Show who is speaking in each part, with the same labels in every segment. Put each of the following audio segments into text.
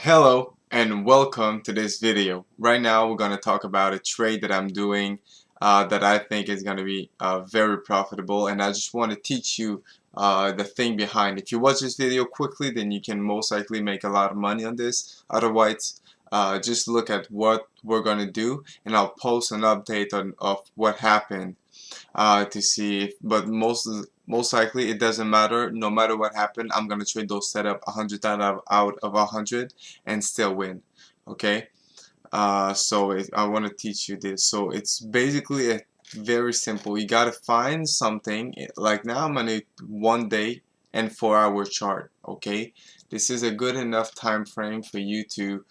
Speaker 1: Hello and welcome to this video. Right now we're going to talk about a trade that I'm doing that I think is going to be very profitable, and I just want to teach you the thing behind. If you watch this video quickly, then you can most likely make a lot of money on this. Otherwise, just look at what we're going to do, and I'll post an update of what happened to see if, but most likely it doesn't matter. No matter what happened, I'm gonna trade those setup 100 out of 100 and still win. Okay, I want to teach you this. So it's basically very simple. You gotta find something. Like now I'm on a 1 day and 4 hour chart. Okay, this is a good enough time frame for you to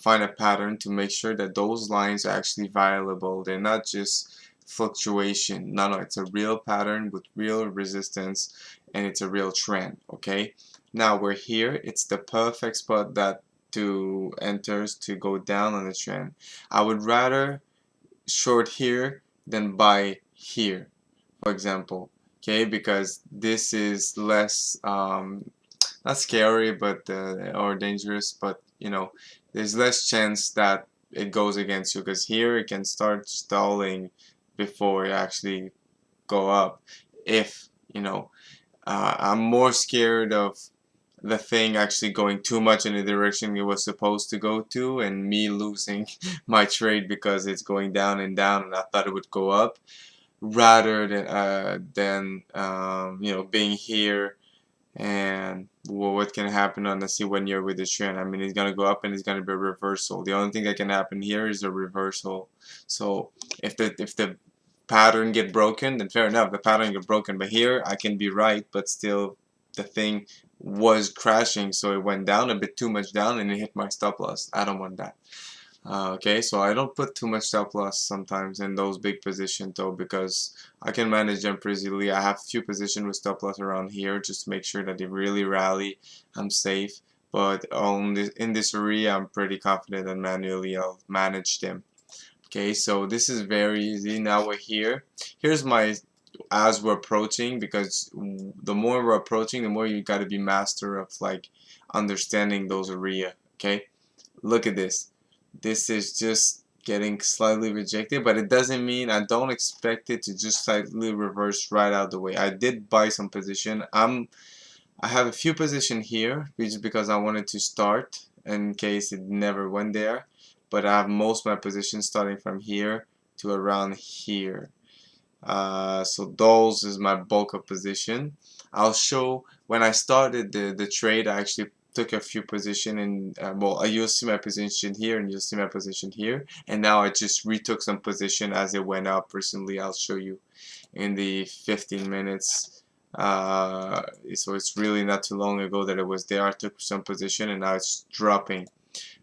Speaker 1: find a pattern to make sure that those lines are actually viable. They're not just fluctuation. No, it's a real pattern with real resistance, and it's a real trend. Okay, now we're here. It's the perfect spot that to enters to go down on the trend. I would rather short here than buy here, for example. Okay, because this is less not scary, but or dangerous, but there's less chance that it goes against you, because here it can start stalling before it actually go up. If I'm more scared of the thing actually going too much in the direction it was supposed to go to, and me losing my trade because it's going down and down and I thought it would go up, rather than being here. And what can happen on the see when you're with the trend? I mean, it's gonna go up and it's gonna be a reversal. The only thing that can happen here is a reversal. So if the pattern get broken, then fair enough, the pattern get broken. But here I can be right, but still the thing was crashing, so it went down a bit too much down and it hit my stop loss. I don't want that. Okay, so I don't put too much stop loss sometimes in those big positions though, because I can manage them pretty easily. I have a few positions with stop loss around here just to make sure that they really rally. I'm safe, but in this area I'm pretty confident that manually I'll manage them. Okay, so this is very easy. Now we're here. Here's my as we're approaching, because the more we're approaching, the more you got to be master of like understanding those area. Okay, look at this. This is just getting slightly rejected, but it doesn't mean I don't expect it to just slightly reverse right out the way. I did buy some position. I have a few position here just because I wanted to start in case it never went there, but I have most of my positions starting from here to around here. So those is my bulk of position. I'll show when I started the trade. I actually took a few position, and well, you'll see my position here and you'll see my position here, and now I just retook some position as it went up recently. I'll show you in the 15 minutes. So it's really not too long ago that it was there. I took some position and now it's dropping.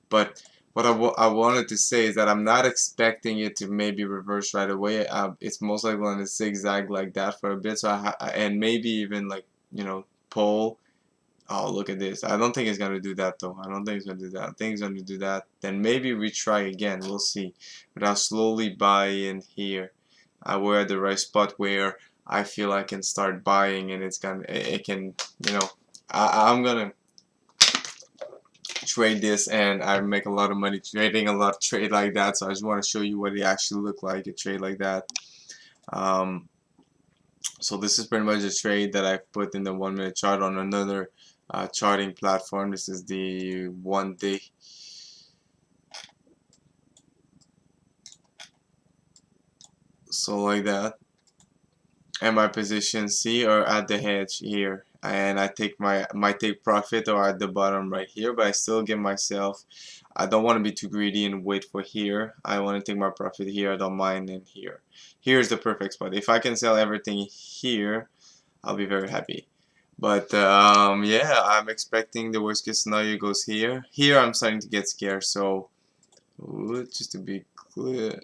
Speaker 1: But what I wanted to say is that I'm not expecting it to maybe reverse right away. It's most likely going to zigzag like that for a bit. So and maybe even like pull. Oh, look at this. I don't think it's going to do that though. I don't think it's going to do that. I think it's going to do that. Then maybe we try again. We'll see. But I'll slowly buy in here. We're at the right spot where I feel I can start buying, and it can, I'm gonna trade this, and I make a lot of money trading a lot of trade like that. So I just want to show you what it actually look like, a trade like that. So this is pretty much a trade that I put in the 1 minute chart on another charting platform. This is the 1 day. So like that, and my position C are at the hedge here, and I take might take profit or at the bottom right here, but I still give myself, I don't want to be too greedy and wait for here. I want to take my profit here. I don't mind in here. Here's the perfect spot. If I can sell everything here, I'll be very happy. But yeah, I'm expecting the worst case scenario goes here. Here I'm starting to get scared, so just to be clear,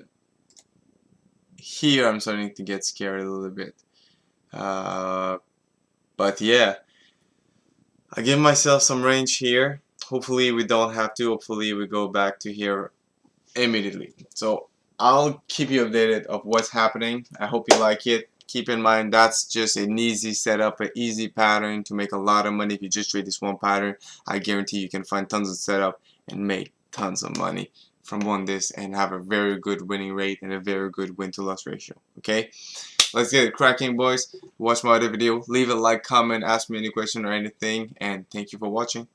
Speaker 1: here I'm starting to get scared a little bit. But yeah, I give myself some range here. Hopefully we don't have to. Hopefully we go back to here immediately. So I'll keep you updated of what's happening. I hope you like it. keep in mind that's just an easy setup, an easy pattern to make a lot of money. If you just trade this one pattern, I guarantee you can find tons of setup and make tons of money from on this and have a very good winning rate and a very good win to loss ratio. Okay, let's get it cracking, boys. Watch my other video, leave a like, comment, ask me any question or anything, and thank you for watching.